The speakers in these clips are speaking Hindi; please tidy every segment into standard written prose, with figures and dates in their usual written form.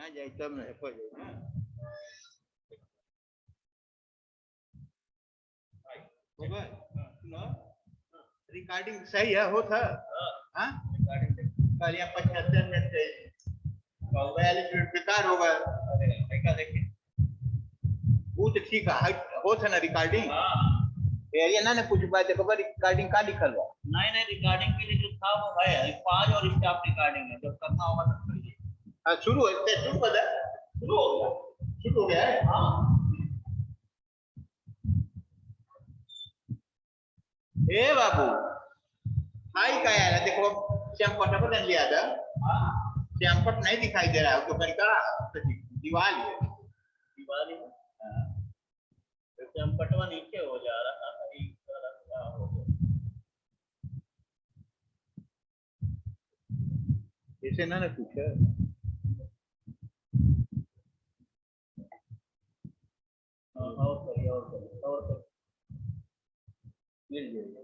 यहाँ जाए तब ना हो जाए होगा सुनो रिकॉर्डिंग सही है होता हाँ कल यहाँ 75 मिनट से 42 मिनट बेकार होगा क्या देखें वो तो ठीक है होता ना रिकॉर्डिंग एरिया ना कुछ बात देखो पर रिकॉर्डिंग का लिखल हुआ नहीं रिकॉर्डिंग के लिए जो था वो है 5 और स्टाफ रिकॉर्डिंग है जब करना होगा तब करिए हाँ शुरू हो गया है हाँ ए बाबू हाई का यार देखो श्यामपट पर लिया था श्यामपट नहीं दिखाई दे रहा है तो कहीं का दीवार दिवाली तो श्यामपटवा नीचे हो जा रहा था ऐसे ना पूछा और मिल जाएगा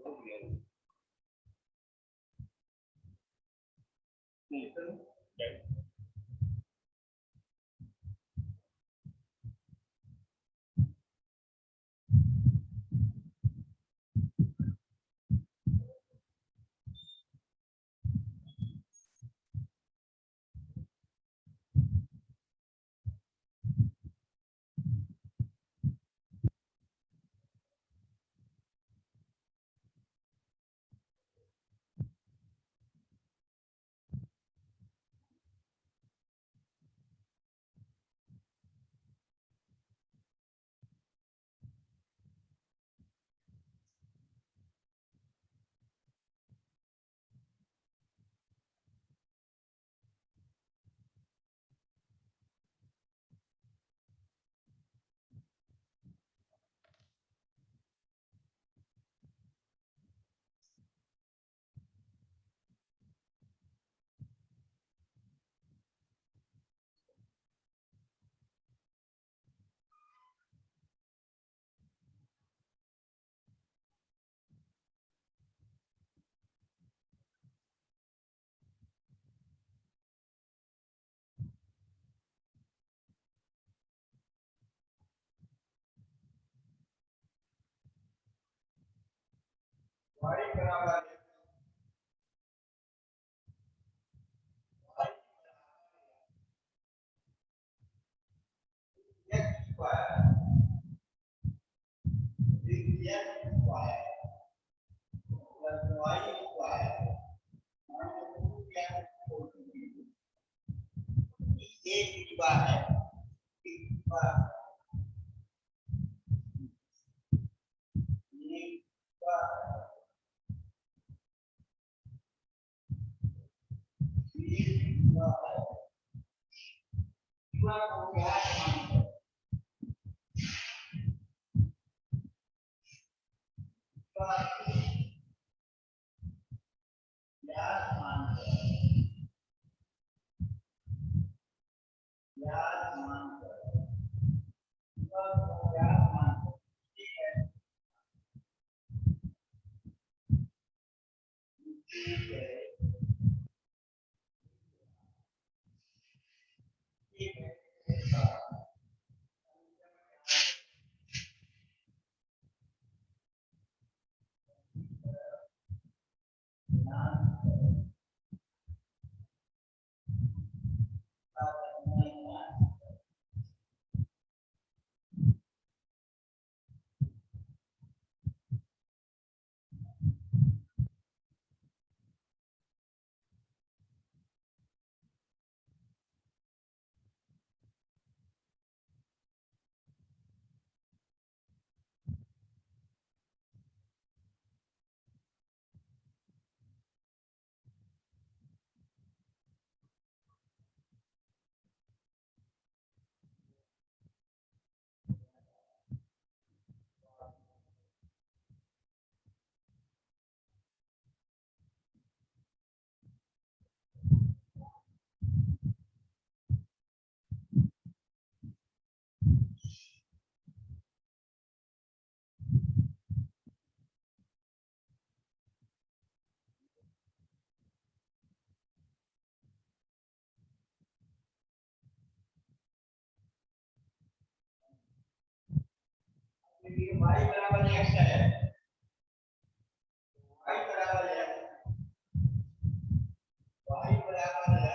y बराबर x है, y बराबर है, y बराबर है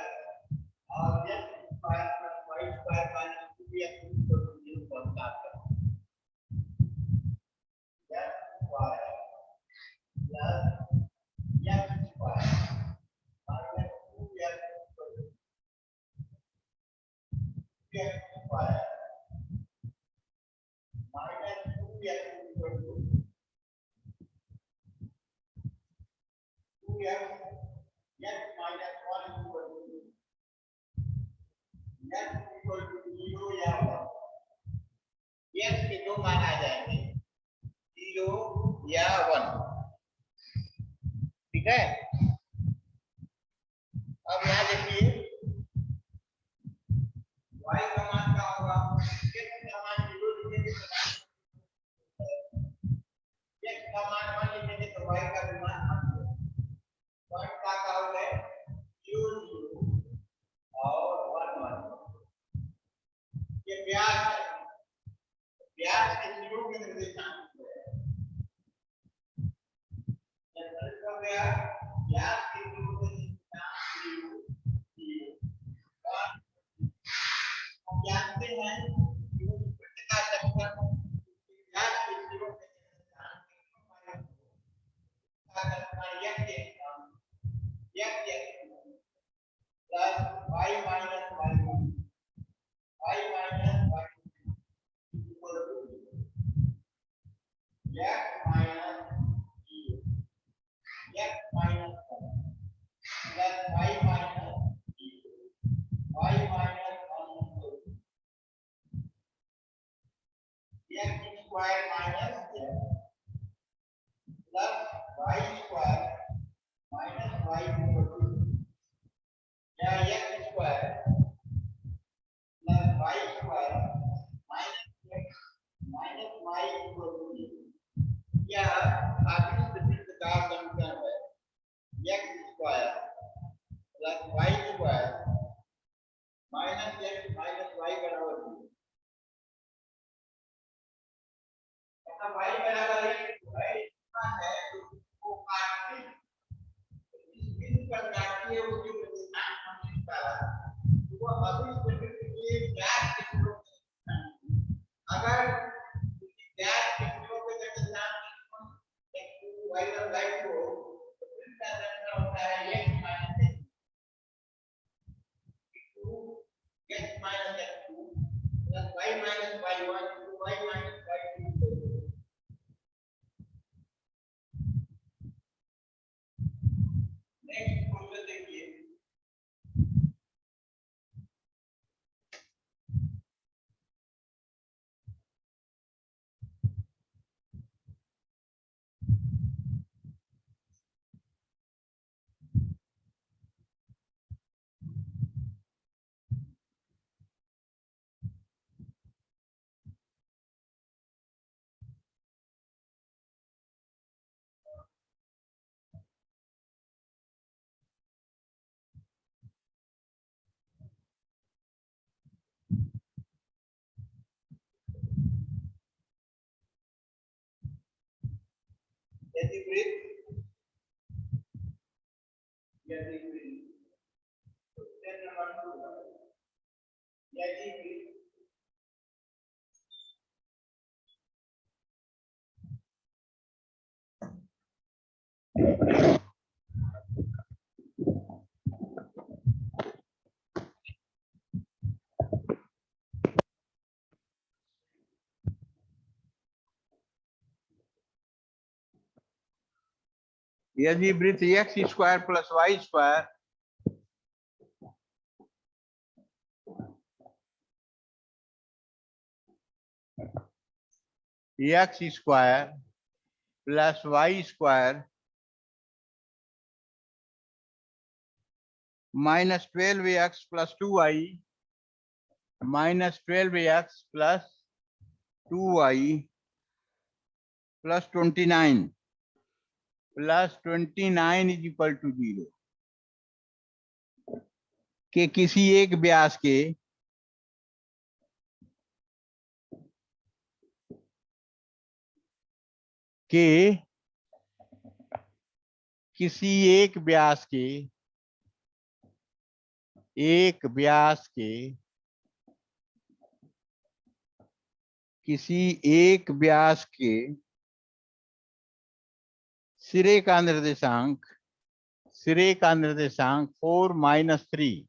और x square plus y square minus 2x equal to 0 पर स्टार्ट करो। x square plus x square minus 2x equal to x स्क्वायर minus 2x equal to 2x x minus 1 equal to x equal to 0 या 1 x के दो मान आ जाएंगे 0 या 1 ठीक है। अब यहाँ देखिए y का मान क्या होगा x का मान 0 लिखेंगे x का मान 1 लिखेंगे तो y का भी मान 1 का हो गए 0 0 और 1 1 ये ब्याज है, ब्याज के 0 के निर्देशांक है जनरल का ब्याज के 0 के निर्देशांक 0 हम जानते हैं कि वो प्रत्येक चक्कर ब्याज के 0 के plus y minus y1 y minus y equal to x minus 0 x minus 1 plus y minus 0 y minus 1 equal to x square minus x plus y square minus y equal to या x square plus y square minus x minus y equal to 0 यह आखिरी प्रतीक का समीकरण है x square plus y square minus x minus y बराबर 0 यहाँ y बराबर है इतना है तो काट दें इस बिंदु पर काटिए उसके निर्देशांक हमने निकाला वो अभी प्रकृति के ज्ञात चित्रों अगर ज्ञात चित्रों के निर्देशांक x2 y1 y2 तो फिर का रखना होता है x minus x2 plus y minus y1 y minus y2 next question देखिए यदि वृत्त क्वेश्चन नंबर 2 यदि वृत्त यदि वृत्त x square plus y square x square plus y square minus 12x plus 2y minus 12x plus 2y plus 29 is equal to 0 के किसी एक व्यास के कि किसी एक व्यास के किसी एक व्यास के सिरे का निर्देशांक 4-3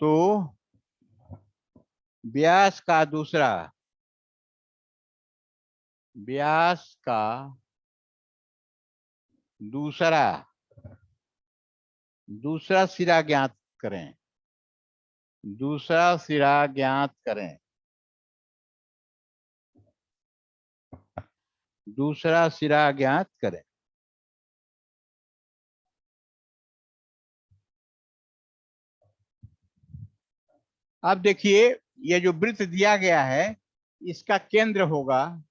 तो व्यास का दूसरा सिरा ज्ञात करें। अब देखिए, ये जो वृत्त दिया गया है इसका केंद्र होगा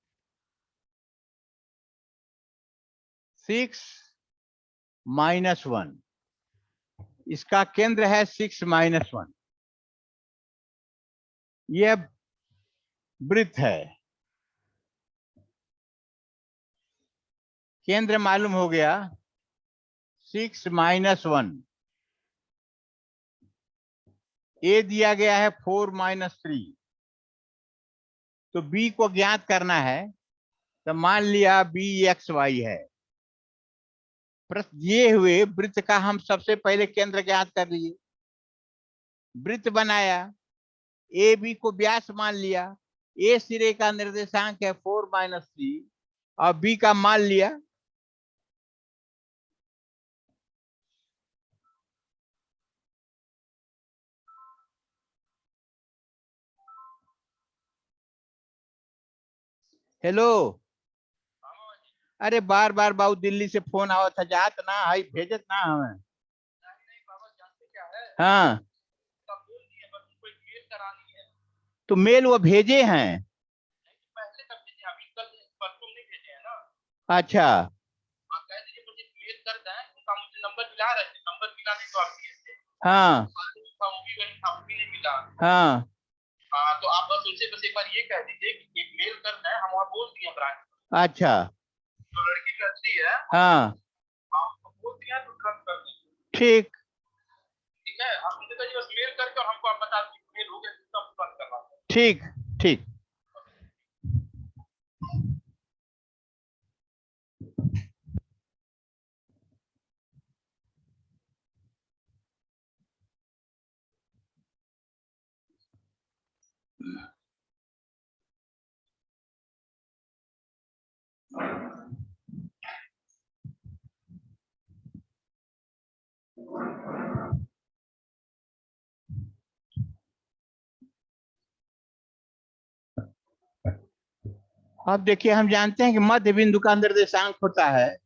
6-1। इसका केंद्र है 6-1। यह वृत्त है, केंद्र मालूम हो गया 6-1। ए दिया गया है 4-3, तो बी को ज्ञात करना है। तो मान लिया बी XY है। दिए हुए वृत्त का हम सबसे पहले केंद्र ज्ञात कर लिए, वृत्त बनाया, ए बी को व्यास मान लिया, ए सिरे का निर्देशांक है 4-3 और बी का मान लिया। हेलो, अरे बार बार बाबू दिल्ली से फोन आवत था, जात ना है, भेजत ना हमें। हाँ, तो मेल वो भेजे हैं। अच्छा, हाँ हाँ तो आप बस उनसे बस एक बार ये कह दीजिए कि एक मेल करना है, हम वहाँ बोल दिए ब्रांच। अच्छा, जो लड़की करती है हाँ आपको बोल दिया तो तुरंत कर दीजिए। ठीक। ठीक है, आप उनसे कहिए बस मेल करके और हमको आप बता दीजिए मेल हो गया, सिस्टम तुरंत करवा दें। ठीक ठीक। अब देखिए, हम जानते हैं कि मध्य बिंदु का निर्देशांक होता है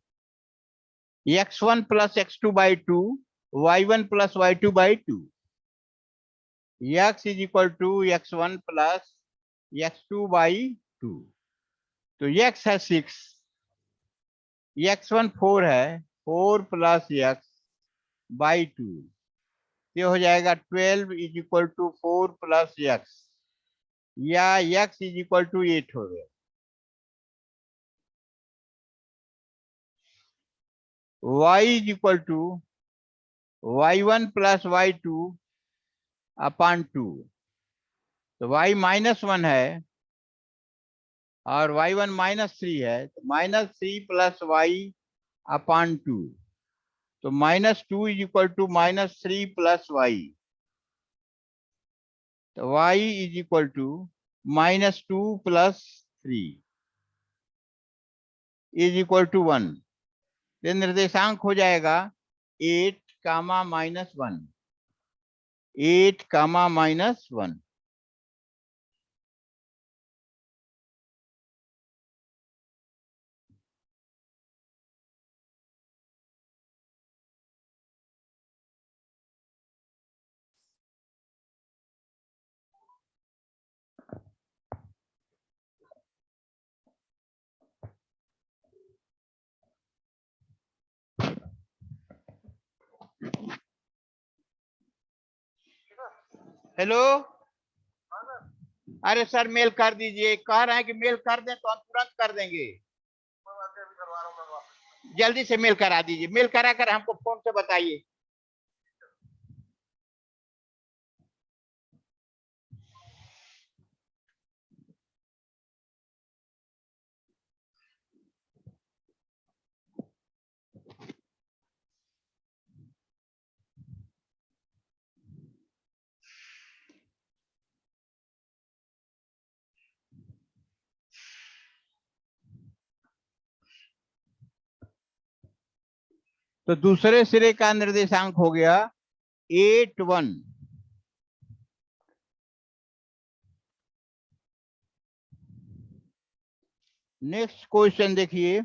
x1 + x2/2 y1 + y2/2। x = x1 + x2/2। तो x है 6, x1 4 है, 4 + x/2, ये हो जाएगा 12 = 4 + x, या x = 8 हो गया। y = y1 + y2/2, तो y -1 है और y1 -3 है, तो -3 + y/2, तो -2 = -3 + y, तो y = -2 + 3 = 1। ये निर्देशांक हो जाएगा 8, -1, 8, -1। हेलो, अरे सर मेल कर दीजिए, कह रहे हैं कि मेल कर दें तो हम तुरंत कर देंगे। जल्दी से मेल करा दीजिए, मेल करा कर हमको फोन से बताइए। तो दूसरे सिरे का निर्देशांक हो गया 81। नेक्स्ट क्वेश्चन देखिए।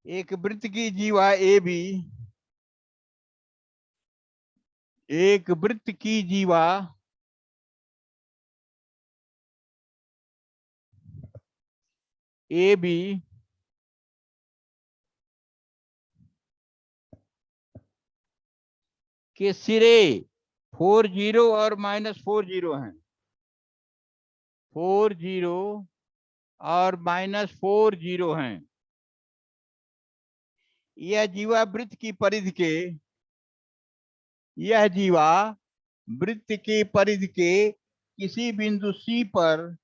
एक वृत्त की जीवा ए बी, एक वृत्त की जीवा ए बी के सिरे 40 और -40 हैं। 40 और -40 हैं। यह जीवा वृत्त की परिधि के, यह जीवा वृत्त के परिधि के किसी बिंदु C पर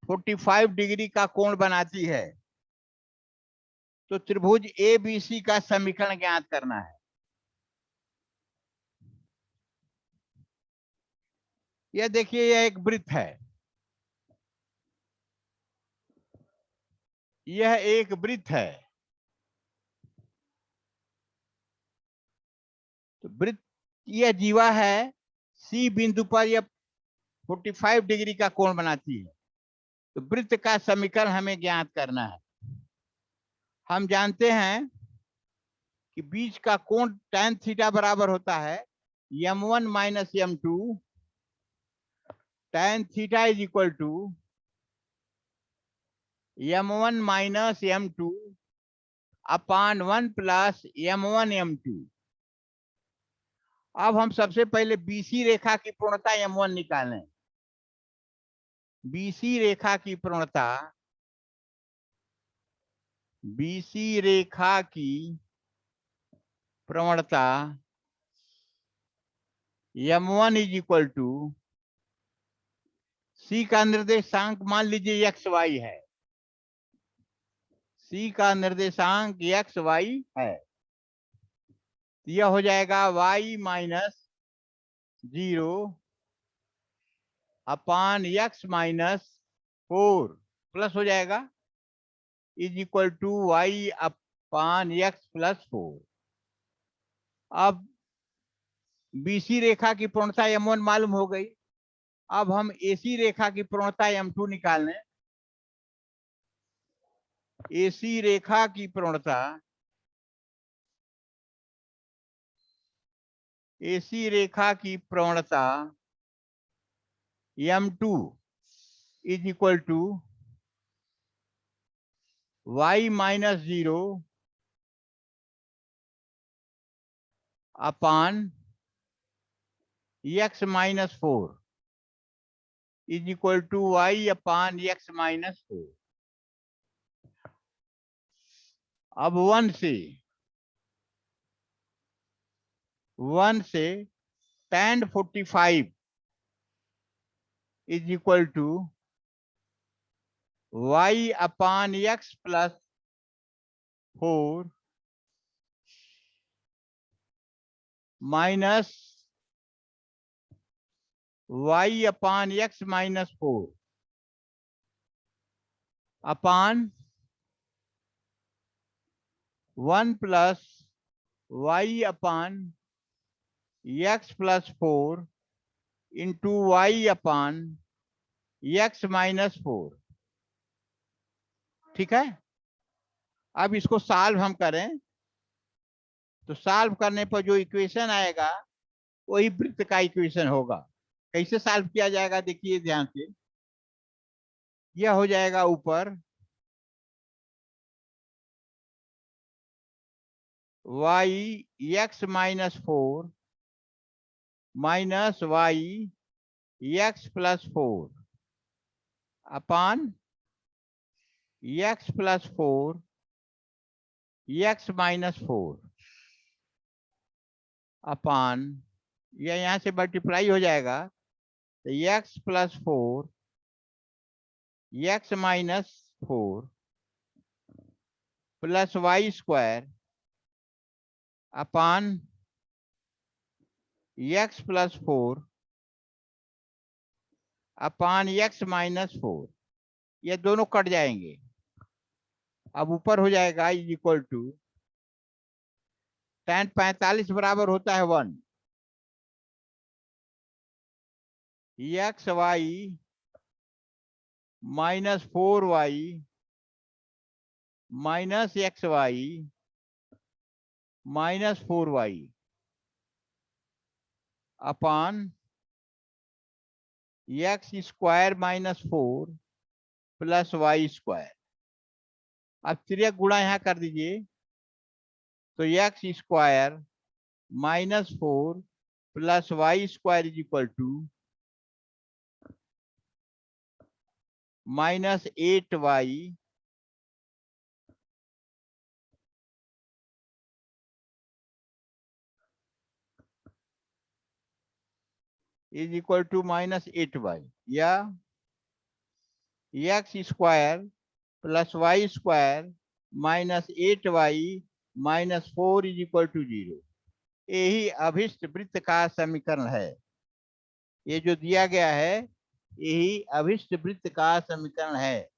45 डिग्री का कोण बनाती है। तो त्रिभुज ABC का समीकरण ज्ञात करना है। यह देखिए, यह एक वृत्त है, यह एक वृत्त है। तो वृत्त, यह जीवा है, C बिंदु पर यह 45 डिग्री का कोण बनाती है। तो वृत्त का समीकरण हमें ज्ञात करना है। हम जानते हैं कि बीच का कोण tan थीटा बराबर होता है m1 - m2 tan theta is equal to m1 - m2 upon 1 plus m1 m2। अब हम सबसे पहले BC रेखा की पूर्णता m1 निकालें। BC रेखा की पूर्णता, BC रेखा की प्रवणता m1 is equal to, C का निर्देशांक मान लीजिए XY है, C का निर्देशांक XY है। यह हो जाएगा y - 0 अपान x - 4 प्लस हो जाएगा is equal to y upon x + 4। अब BC रेखा की पूर्णता m1 मालूम हो गई। अब हम AC रेखा की पूर्णता m2 निकाल लें। AC रेखा की पूर्णता, AC रेखा की प्रवणता m2 is equal to y - 0 upon x - 4 is equal to y upon x - 4। अब 1 से tan 45 is equal to y upon x + 4 minus y upon x - 4 upon 1 plus y upon x + 4 into y upon x minus 4। ठीक है, अब इसको सॉल्व हम करें तो सॉल्व करने पर जो इक्वेशन आएगा वही वृत्त का इक्वेशन होगा। कैसे सॉल्व किया जाएगा देखिए ध्यान से। यह हो जाएगा ऊपर y x minus 4 minus y x plus 4 upon x plus 4 x minus 4 upon, यह यहां से मल्टीप्लाई हो जाएगा तो x plus 4 x minus 4 plus y square upon x plus 4 upon x minus 4। ये दोनों कट जाएंगे। अब ऊपर हो जाएगा इज इक्वल टू tan 45 बराबर होता है 1 x y minus 4y minus x y minus 4y upon x square minus 4 plus y square. अब तिर्यक गुणा यहां कर दीजिए तो x square minus 4 plus y square is equal to minus 8y is equal to minus 8y, या x square plus y square minus 8y minus 4 is equal to 0। यही अभिष्ट वृत्त का समीकरण है। ये जो दिया गया है यही अभिष्ट वृत्त का समीकरण है।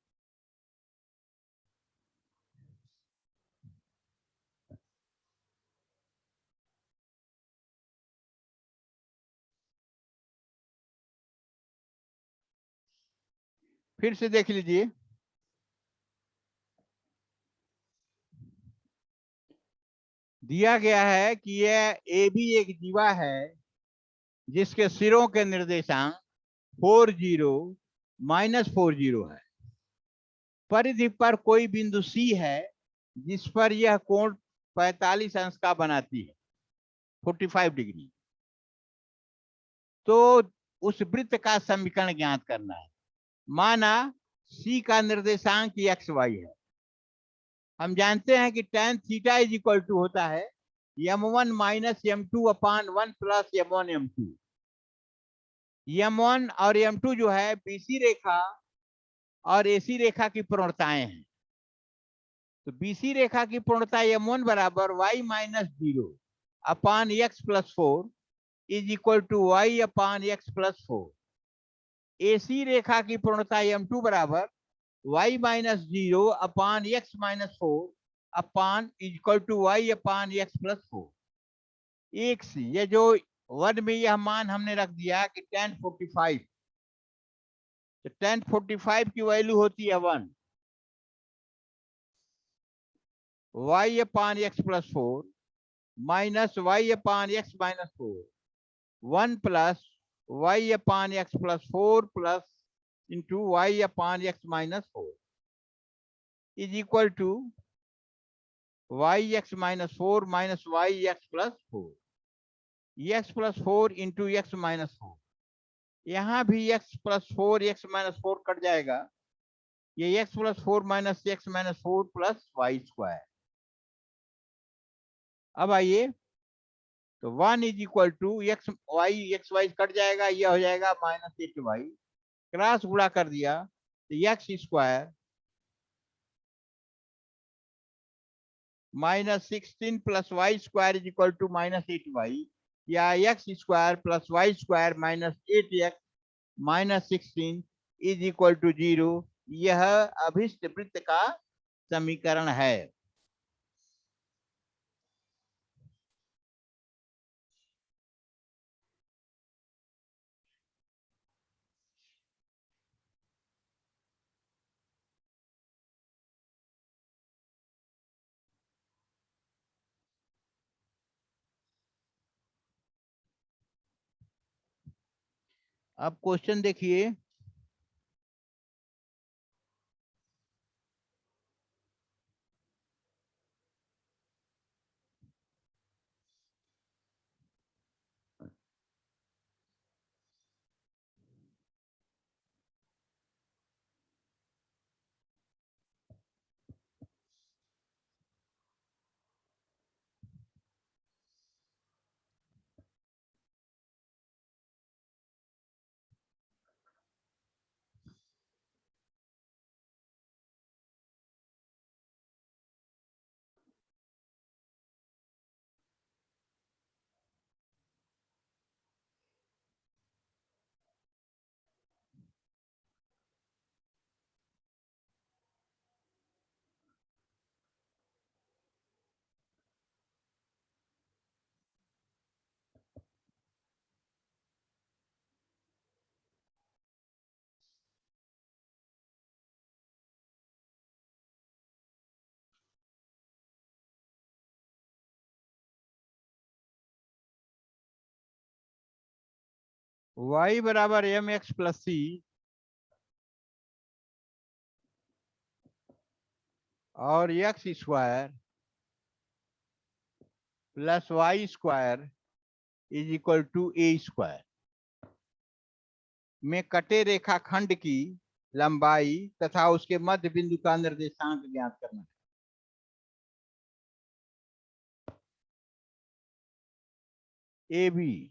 फिर से देख लीजिए, दिया गया है कि यह ए भी एक जीवा है जिसके सिरों के निर्देशांक 40 माइनस 40 है। परिधि पर कोई बिंदु सी है जिस पर यह कोण 45 अंश का बनाती है, 45 डिग्री। तो उस वृत्त का समीकरण ज्ञात करना है। माना सी का निर्देशांक एक्स वाई है। हम जानते हैं कि tan theta is equal to होता है m1 minus m2 upon 1 plus m1 m2। m1 और m2 जो है बीसी रेखा और एसी रेखा की पूर्णताएं हैं। तो बीसी रेखा की पूर्णता m1 बराबर y minus 0 upon x plus 4 is equal to y upon x plus 4। AC रेखा की पूर्णता m2 बराबर y minus 0 upon x minus 4 upon equal to y upon x plus 4। एक सी, ये जो वन में यह मान हमने रख दिया कि tan 45, तो tan 45 की वैल्यू होती है 1 y upon x plus 4 minus y upon x minus 4 1 plus y upon x plus 4 plus into y upon x minus 4 is equal to y x minus 4 minus y x plus 4, x plus 4 into x minus 4। यहाँ भी x plus 4 x minus 4 cut जाएगा। ये x plus 4 minus x minus 4 plus y square. अब आइए तो 1 is equal to x y cut जाएगा, यह हो जाएगा माइनस 8y। क्रॉस गुणा कर दिया तो x square minus 16 plus y square is equal to minus 8y, या x square plus y square minus 8x minus 16 is equal to 0। यह अभिष्ट वृत्त का समीकरण है। अब क्वेश्चन देखिए, y बराबर एम एक्स प्लस सी और x square plus y square is equal to A square में कटे रेखाखंड की लंबाई तथा उसके मध्य बिंदु का निर्देशांक ज्ञात करना है। ए बी,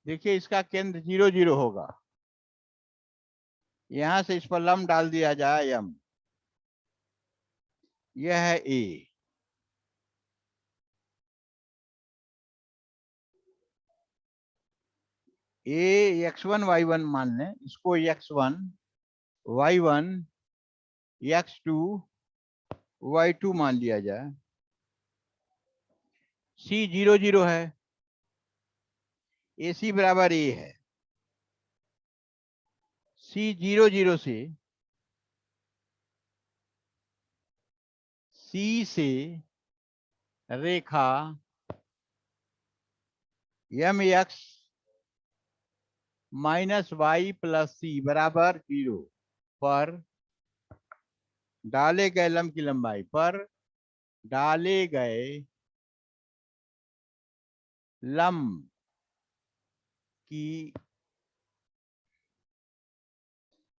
देखिए इसका केंद्र 0 0 होगा, यहां से इस पर लंब डाल दिया जाए एम, यह है ए, x1 y1 मान लें, इसको x1 y1 x2 y2 मान लिया जाए। C 0 0 है, AC बराबर A है। C 0 0 से C से रेखा m x minus y plus c बराबर 0 पर डाले गए लंब की लंबाई पर डाले गए लंब की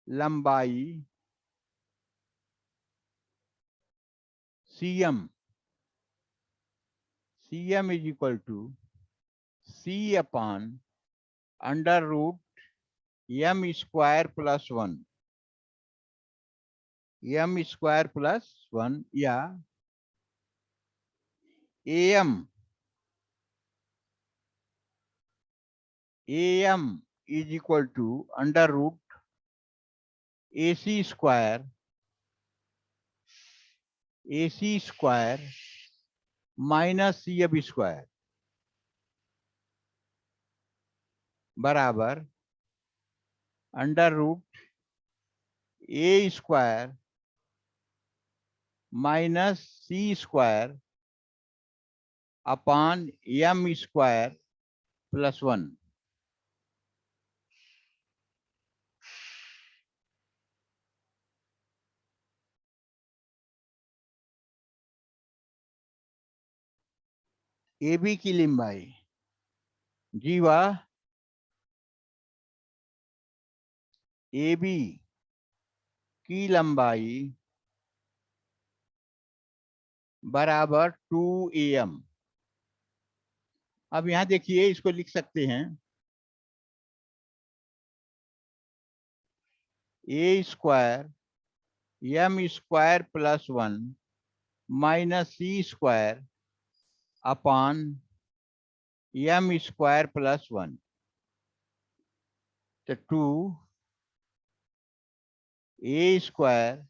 लंबाई CM is equal to C upon under root m square plus 1, m square plus 1 या AM is equal to under root AC square minus CF square बराबर under root A square minus C square upon M square plus 1। AB की लंबाई जीवा AB की लंबाई बराबर 2AM। अब यहां देखिए, इसको लिख सकते हैं A square M square plus 1 minus C square upon M square plus 1। तो 2 A square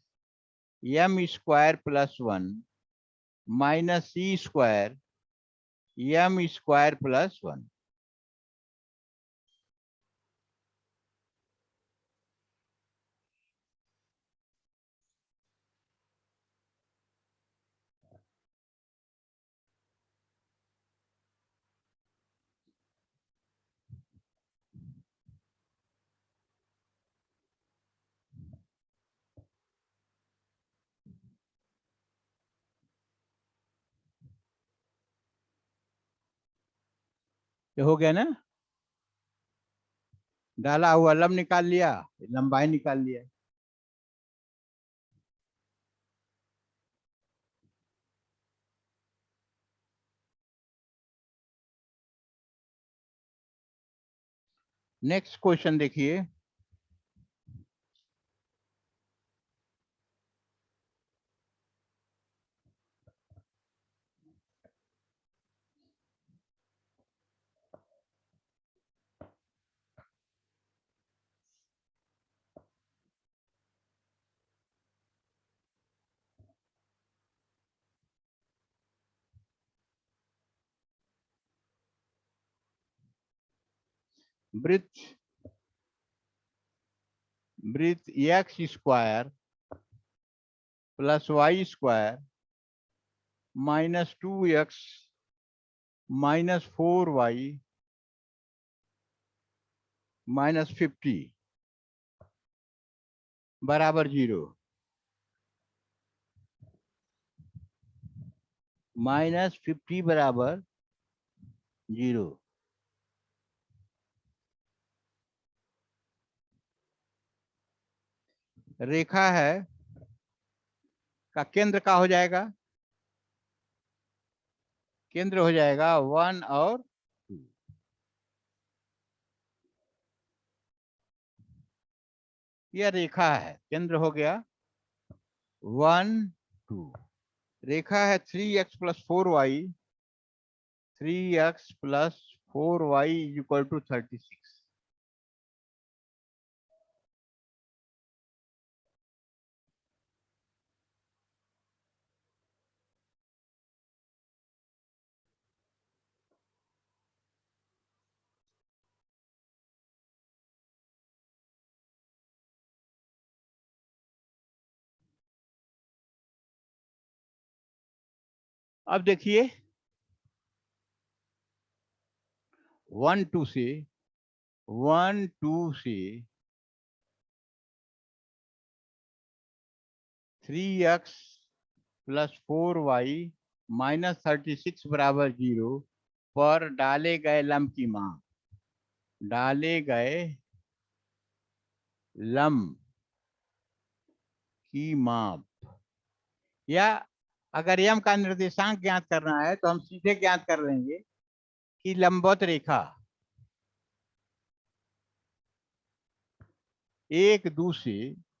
M square plus 1 minus C square M square plus 1। ये हो गया ना, डाला हुआ लंब निकाल लिया, लंबाई निकाल लिया। नेक्स्ट क्वेश्चन देखिए, वृत्त x square plus y square -2x -4y -50 बराबर 0, -50 बराबर 0। रेखा है का केंद्र का हो जाएगा, केंद्र हो जाएगा 1 और 2। यह रेखा है, केंद्र हो गया 1 2। रेखा है 3x + 4y, 3x + 4y = 36। अब देखिए 1 2 से 3x + 4y -36 बराबर 0 पर डाले गए लंब की माप, डाले गए लंब की माप, या अगर यम का निर्देशांक ज्ञात करना है तो हम सीधे ज्ञात कर लेंगे कि लंबवत रेखा एक दूसरे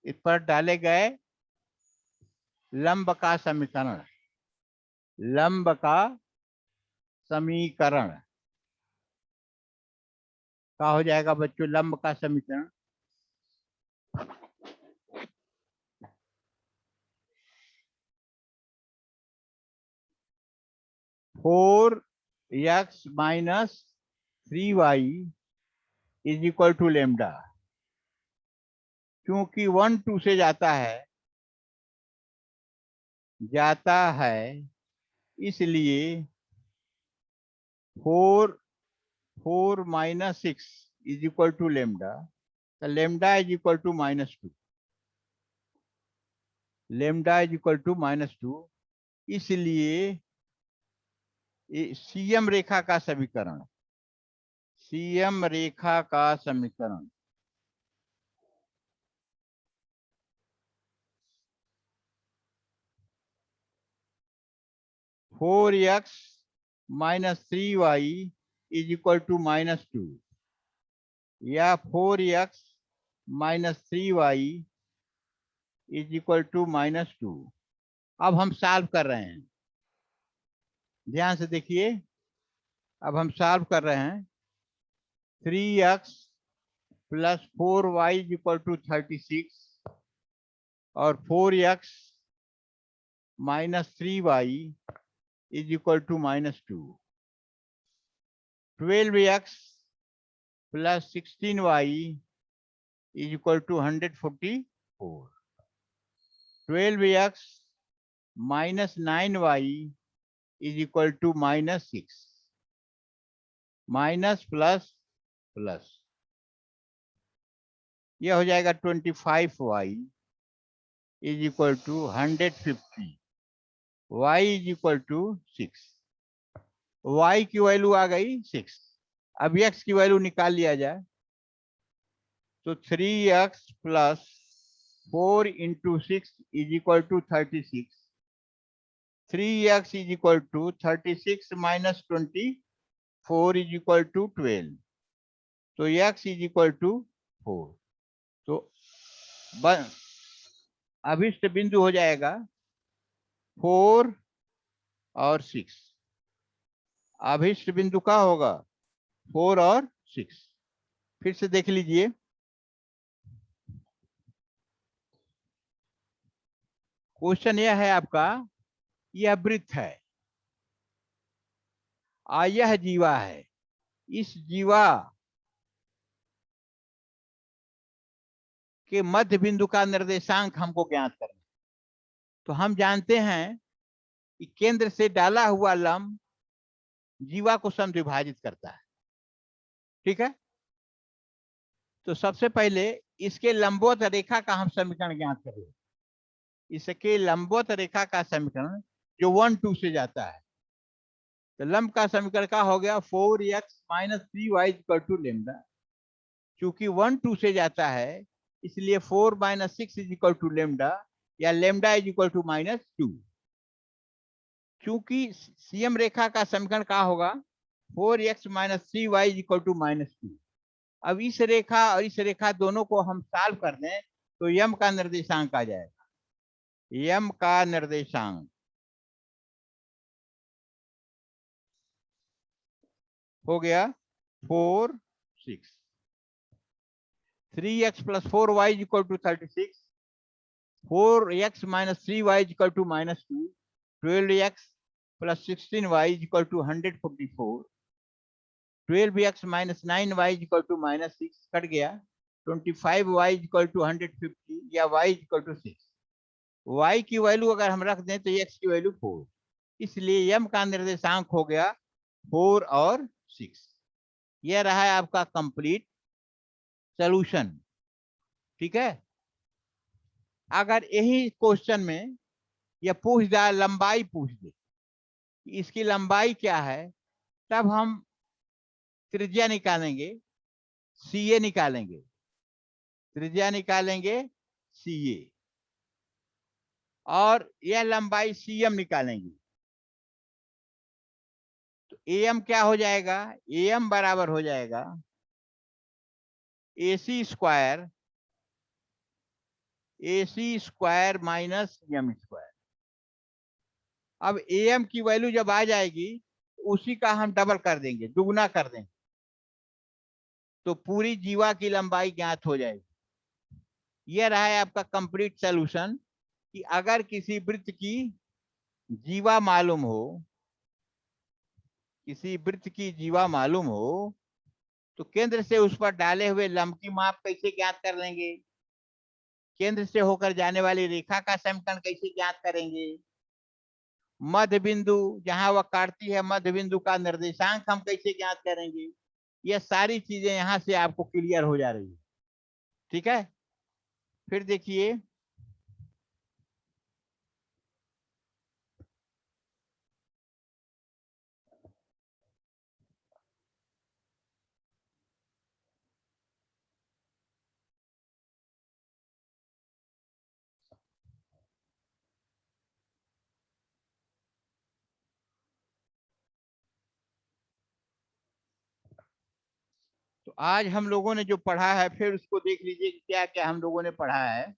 इस पर डाले गए लंब का समीकरण, लंब का समीकरण का हो जाएगा बच्चों, लंब का समीकरण 4x - 3y = लैम्डा। क्योंकि 1 2 से जाता है इसलिए 4 -6 = लैम्डा, तो लैम्डा = -2, लैम्डा = -2। इसलिए सीएम रेखा का समीकरण, सीएम रेखा का समीकरण 4x - 3y = -2 या 4x - 3y = -2। अब हम सॉल्व कर रहे हैं, ध्यान से देखिए, अब हम सॉल्व कर रहे हैं। 3x + 4y = 36 और 4x - 3y = -2। 12x + 16y = 144। 12x - 9y = -6। Minus plus plus, यह हो जाएगा 25y = 150, y = 6। y की वैल्यू आ गई 6। अब x की वैल्यू निकाल लिया जाए तो 3x plus 4 into 6 is equal to 36. 3x is equal to 36 minus 24 is equal to 12. तो x इज इक्वल टू 4. तो अभिष्ट बिंदु हो जाएगा 4 और 6. अभिष्ट बिंदु का होगा 4 और 6. फिर से देख लीजिए. क्वेश्चन यह है आपका, यह वृत्त है और यह जीवा है. इस जीवा के मध्य बिंदु का निर्देशांक हमको ज्ञात करना. तो हम जानते हैं कि केंद्र से डाला हुआ लंब जीवा को समद्विभाजित करता है. ठीक है. तो सबसे पहले इसके लंबवत रेखा का हम समीकरण ज्ञात करेंगे. इसके लंबवत रेखा का समीकरण जो 1 2 से जाता है. तो लंब का समीकरण का हो गया 4x minus 3y equal to lambda. चूंकि 1 2 से जाता है इसलिए 4 minus 6 is equal to lambda या लेमडा इज इक्वल टू -2. चूंकि सीएम रेखा का समीकरण का होगा 4x minus 3y is equal to -2. अब इस रेखा और इस रेखा दोनों को हम सॉल्व कर दें तो यम का निर्देशांक आ जाएगा. यम का निर्देशांक हो गया 4 6. 3x plus 4y equal to 36. 4x minus 3y equal to -2. 12x plus 16y equal to 144. 12x minus 9y equal to -6 cut गया. 25y इक्वल टू 150 या y इक्वल टू 6. y की वैल्यू अगर हम रख दें तो x की वैल्यू 4. इसलिए m का निर्देशांक हो गया 4 और 6. यह रहा है आपका कंप्लीट सॉल्यूशन. ठीक है. अगर यही क्वेश्चन में यह पूछ जाए, लंबाई पूछ दे, इसकी लंबाई क्या है, तब हम त्रिज्या निकालेंगे, CA निकालेंगे. त्रिज्या निकालेंगे CA और यह लंबाई CM निकालेंगे. तो AM क्या हो जाएगा? AM बराबर हो जाएगा AC square minus CM square. अब AM की वैल्यू जब आ जाएगी उसी का हम डबल कर देंगे, दुगुना कर देंगे, तो पूरी जीवा की लंबाई ज्ञात हो जाएगी. यह रहा है आपका कंप्लीट सॉल्यूशन कि अगर किसी वृत्त की जीवा मालूम हो, किसी वृत्त की जीवा मालूम हो तो केंद्र से उस पर डाले हुए लंब की माप कैसे ज्ञात कर लेंगे, केंद्र से होकर जाने वाली रेखा का समीकरण कैसे ज्ञात करेंगे, मध्य बिंदु जहां वह काटती है मध्य बिंदु का निर्देशांक हम कैसे ज्ञात करेंगे. यह सारी चीजें यहां से आपको क्लियर हो जा रही है. ठीक है. फिर देखिए, तो आज हम लोगों ने जो पढ़ा है फिर उसको देख लीजिए कि क्या क्या हम लोगों ने पढ़ा है.